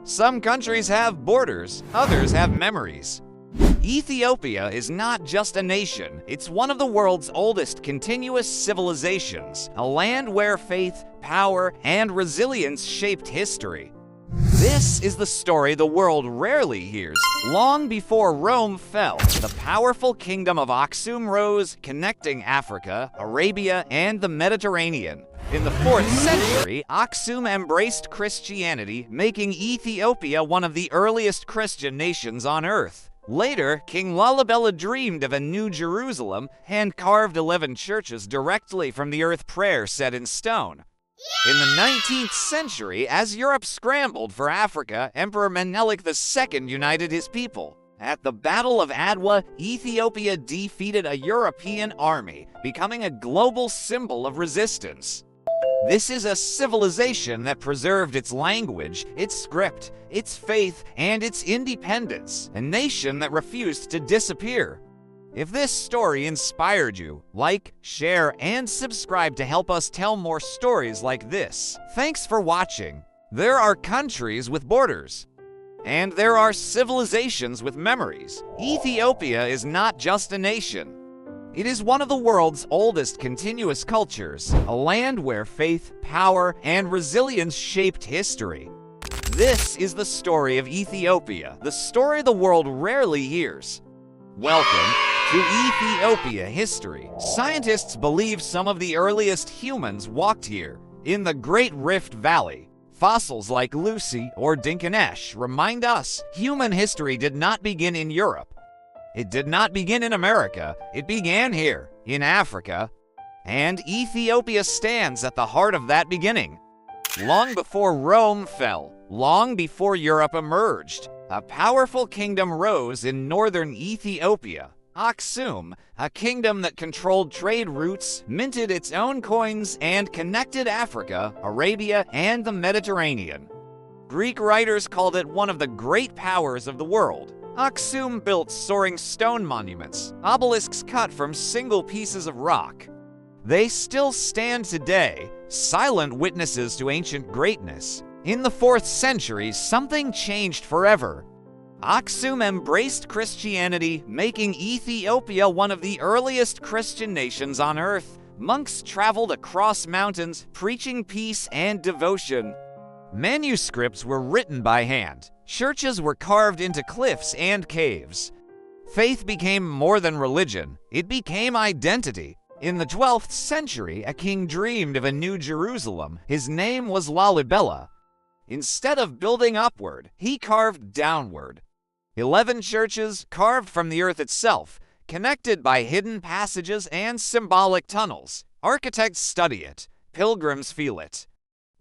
Some countries have borders, others have memories. Ethiopia is not just a nation, it's one of the world's oldest continuous civilizations, a land where faith, power, and resilience shaped history. This is the story the world rarely hears. Long before Rome fell, the powerful kingdom of Aksum rose, connecting Africa, Arabia, and the Mediterranean. In the 4th century, Aksum embraced Christianity, making Ethiopia one of the earliest Christian nations on earth. Later, King Lalibela dreamed of a new Jerusalem and carved 11 churches directly from the earth prayer set in stone. In the 19th century, as Europe scrambled for Africa, Emperor Menelik II united his people. At the Battle of Adwa, Ethiopia defeated a European army, becoming a global symbol of resistance. This is a civilization that preserved its language, its script, its faith, and its independence, a nation that refused to disappear. If this story inspired you, like, share, and subscribe to help us tell more stories like this. Thanks for watching. There are countries with borders, and there are civilizations with memories. Ethiopia is not just a nation. It is one of the world's oldest continuous cultures, a land where faith, power, and resilience shaped history. This is the story of Ethiopia, the story the world rarely hears. Welcome to Ethiopia History. Scientists believe some of the earliest humans walked here, in the Great Rift Valley. Fossils like Lucy or Dinkinesh remind us human history did not begin in Europe. It did not begin in America, it began here, in Africa, and Ethiopia stands at the heart of that beginning. Long before Rome fell, long before Europe emerged, a powerful kingdom rose in northern Ethiopia, Aksum, a kingdom that controlled trade routes, minted its own coins, and connected Africa, Arabia, and the Mediterranean. Greek writers called it one of the great powers of the world. Aksum built soaring stone monuments, obelisks cut from single pieces of rock. They still stand today, silent witnesses to ancient greatness. In the 4th century, something changed forever. Aksum embraced Christianity, making Ethiopia one of the earliest Christian nations on earth. Monks traveled across mountains, preaching peace and devotion. Manuscripts were written by hand. Churches were carved into cliffs and caves. Faith became more than religion. It became identity. In the 12th century, a king dreamed of a new Jerusalem. His name was Lalibela. Instead of building upward, he carved downward. 11 churches carved from the earth itself, connected by hidden passages and symbolic tunnels. Architects study it. Pilgrims feel it.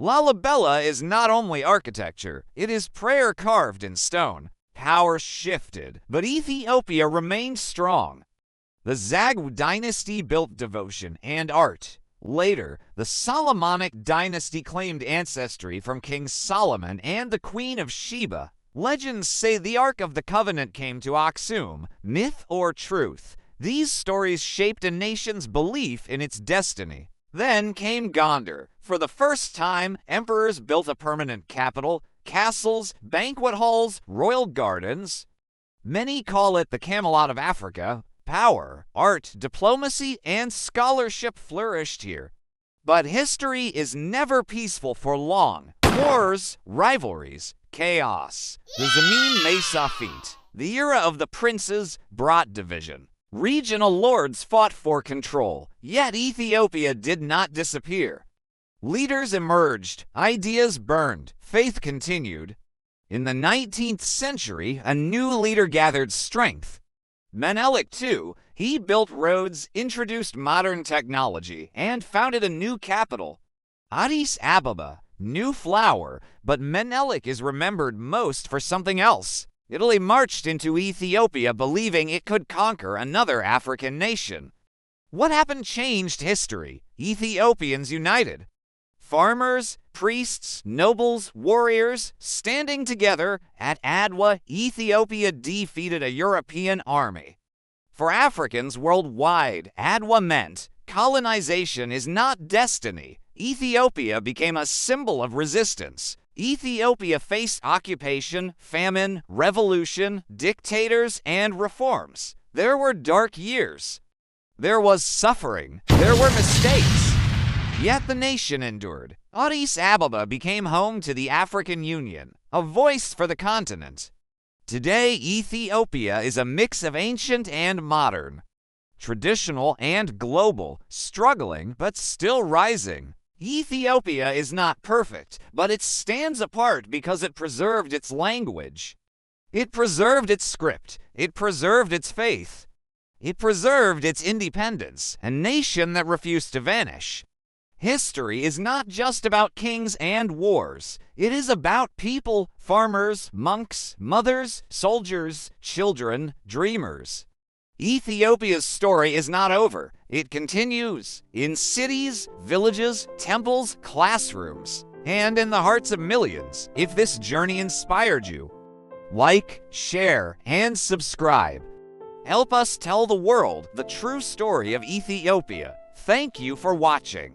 Lalibela is not only architecture, it is prayer carved in stone. Power shifted, but Ethiopia remained strong. The Zagwe dynasty built devotion and art. Later, the Solomonic dynasty claimed ancestry from King Solomon and the Queen of Sheba. Legends say the Ark of the Covenant came to Aksum. Myth or truth? These stories shaped a nation's belief in its destiny. Then came Gondar. For the first time, emperors built a permanent capital, castles, banquet halls, royal gardens. Many call it the Camelot of Africa. Power, art, diplomacy, and scholarship flourished here. But history is never peaceful for long. Wars, rivalries, chaos. The Zemin Mesafint, the era of the princes, brought division. Regional lords fought for control, yet Ethiopia did not disappear. Leaders emerged, ideas burned, faith continued. In the 19th century, a new leader gathered strength. Menelik II, he built roads, introduced modern technology, and founded a new capital. Addis Ababa, new flower, but Menelik is remembered most for something else. Italy marched into Ethiopia believing it could conquer another African nation. What happened changed history. Ethiopians united. Farmers, priests, nobles, warriors, standing together at Adwa, Ethiopia defeated a European army. For Africans worldwide, Adwa meant colonization is not destiny. Ethiopia became a symbol of resistance. Ethiopia faced occupation, famine, revolution, dictators, and reforms. There were dark years. There was suffering. There were mistakes. Yet the nation endured. Addis Ababa became home to the African Union, a voice for the continent. Today, Ethiopia is a mix of ancient and modern, traditional and global, struggling but still rising. Ethiopia is not perfect, but it stands apart because it preserved its language. It preserved its script. It preserved its faith. It preserved its independence, a nation that refused to vanish. History is not just about kings and wars. It is about people, farmers, monks, mothers, soldiers, children, dreamers. Ethiopia's story is not over. It continues in cities, villages, temples, classrooms, and in the hearts of millions. If this journey inspired you, like, share, and subscribe. Help us tell the world the true story of Ethiopia. Thank you for watching.